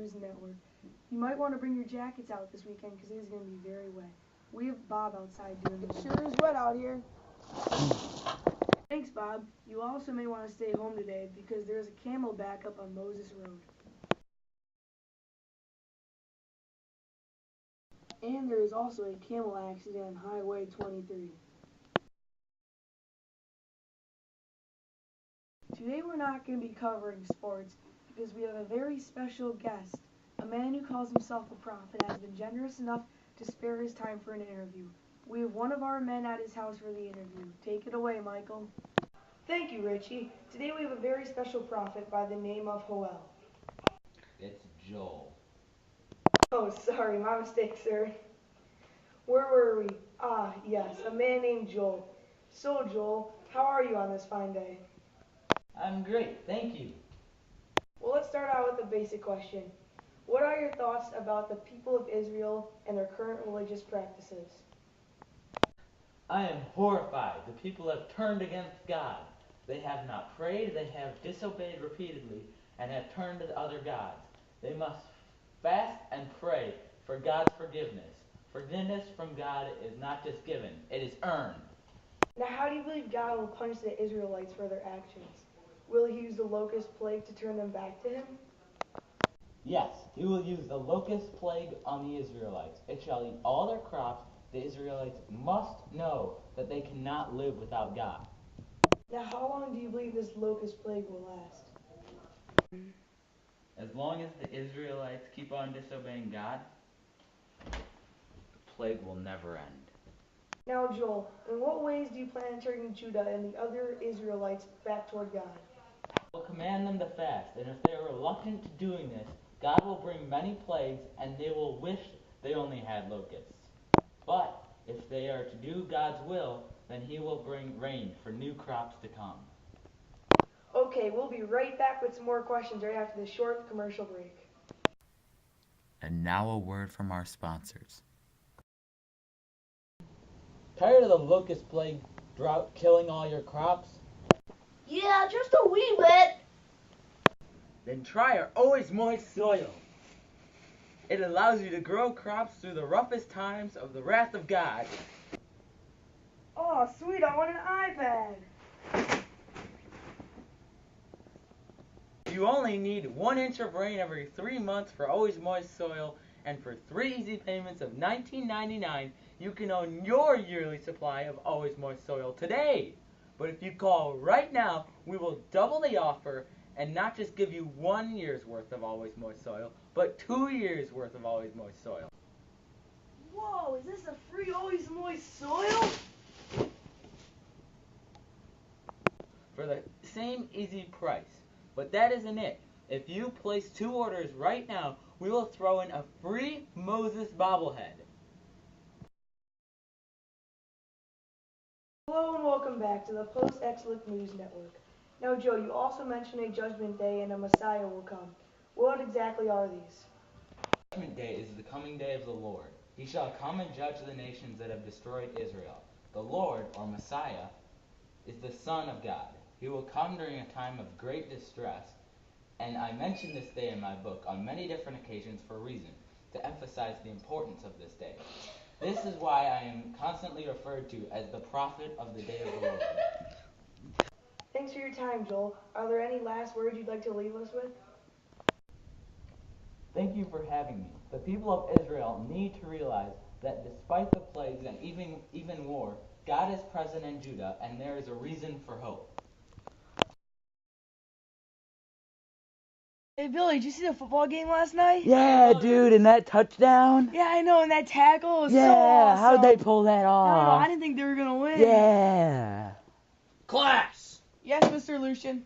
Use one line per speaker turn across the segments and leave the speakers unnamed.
News Network. You might want to bring your jackets out this weekend because it is going to be very wet. We have Bob outside doing the
It sure is wet out here.
Thanks, Bob. You also may want to stay home today because there's a camel backup on Moses Road. And there is also a camel accident on Highway 23. Today we're not going to be covering sports because we have a very special guest. A man who calls himself a prophet has been generous enough to spare his time for an interview. We have one of our men at his house for the interview. Take it away, Michael. Thank you, Richie. Today we have a very special prophet by the name of Pohl.
It's Joel.
Oh, sorry, my mistake, sir. Where were we? Ah, yes, a man named Joel. So, Joel, how are you on this fine day?
I'm great, thank you.
Well, let's start out with a basic question. What are your thoughts about the people of Israel and their current religious practices?
I am horrified. The people have turned against God. They have not prayed, they have disobeyed repeatedly, and have turned to other gods. They must fast and pray for God's forgiveness. Forgiveness from God is not just given, it is earned.
Now, how do you believe God will punish the Israelites for their actions? Will he use the locust plague to turn them back to him?
Yes, he will use the locust plague on the Israelites. It shall eat all their crops. The Israelites must know that they cannot live without God.
Now, how long do you believe this locust plague will last?
As long as the Israelites keep on disobeying God, the plague will never end.
Now, Joel, in what ways do you plan on turning Judah and the other Israelites back toward God?
I will command them to fast, and if they are reluctant to doing this, God will bring many plagues, and they will wish they only had locusts. But if they are to do God's will, then he will bring rain for new crops to come.
Okay, we'll be right back with some more questions right after this short commercial break.
And now a word from our sponsors. Tired of the locust plague drought killing all your crops?
Yeah, just a wee bit.
Then try our always moist soil. It allows you to grow crops through the roughest times of the wrath of God.
Oh, sweet, I want an iPad.
You only need 1 inch of rain every 3 months for always moist soil, and for 3 easy payments of $19.99, you can own your yearly supply of always moist soil today. But if you call right now, we will double the offer and not just give you 1 year's worth of always moist soil, but 2 years worth of always moist soil.
Whoa, is this a free always moist soil?
For the same easy price. But that isn't it. If you place 2 orders right now, we will throw in a free Moses bobblehead.
Hello and welcome back to the Post-Exilic News Network. Now, Joe, you also mentioned a judgment day and a Messiah will come. What exactly are these?
Judgment day is the coming day of the Lord. He shall come and judge the nations that have destroyed Israel. The Lord, or Messiah, is the Son of God. He will come during a time of great distress, and I mention this day in my book on many different occasions for a reason, to emphasize the importance of this day. This is why I am constantly referred to as the prophet of the day of the Lord.
Thanks for your time, Joel. Are there any last words you'd like to leave us with?
Thank you for having me. The people of Israel need to realize that despite the plagues and even war, God is present in Judah, and there is a reason for hope.
Hey, Billy, did you see the football game last night?
Yeah, dude, and that touchdown?
Yeah, I know, and that tackle was
Yeah,
so awesome.
how'd they pull that
I don't know,
off?
I didn't think they were going to win.
Yeah.
Class!
Yes, Mr. Lucian.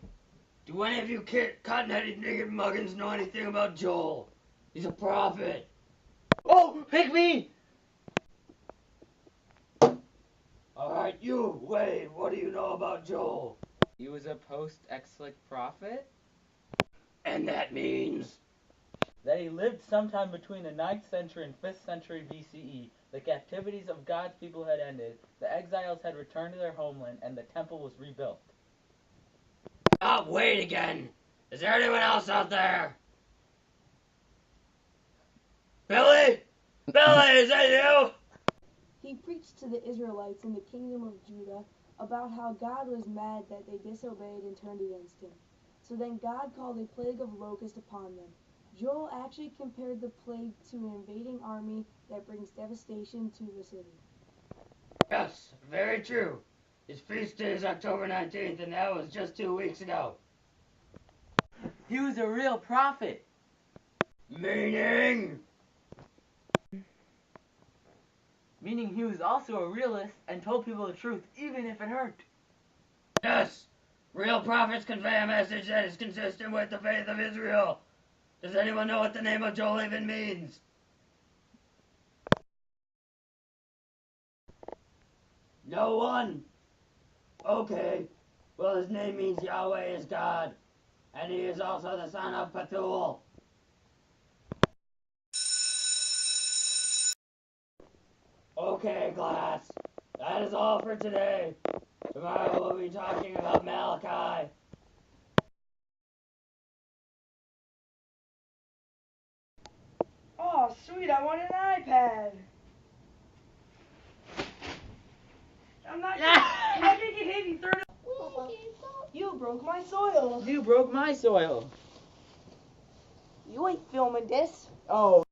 Do any of you cotton-headed nigger muggins know anything about Joel? He's a prophet.
Oh, pick me!
Alright, you, Wade, what do you know about Joel?
He was a post-exilic prophet?
And that means?
That he lived sometime between the 9th century and 5th century BCE. The captivities of God's people had ended, the exiles had returned to their homeland, and the temple was rebuilt.
Ah, Wade again! Is there anyone else out there? Billy? Billy, is that you?
He preached to the Israelites in the kingdom of Judah about how God was mad that they disobeyed and turned against him. So then God called a plague of locusts upon them. Joel actually compared the plague to an invading army that brings devastation to the city.
Yes, very true. His feast day is October 19th, and that was just 2 weeks ago.
He was a real prophet.
Meaning?
Meaning he was also a realist and told people the truth, even if it hurt.
Yes, real prophets convey a message that is consistent with the faith of Israel. Does anyone know what the name of Joel even means? No one? Okay. Well, his name means Yahweh is God, and he is also the son of Pohl. Okay, class. That is all for today. Tomorrow we'll be talking about Malachi.
Oh, sweet, I want an iPad. I'm not gonna get hit and throw it. You broke my soil.
You broke my soil.
You ain't filming this.
Oh.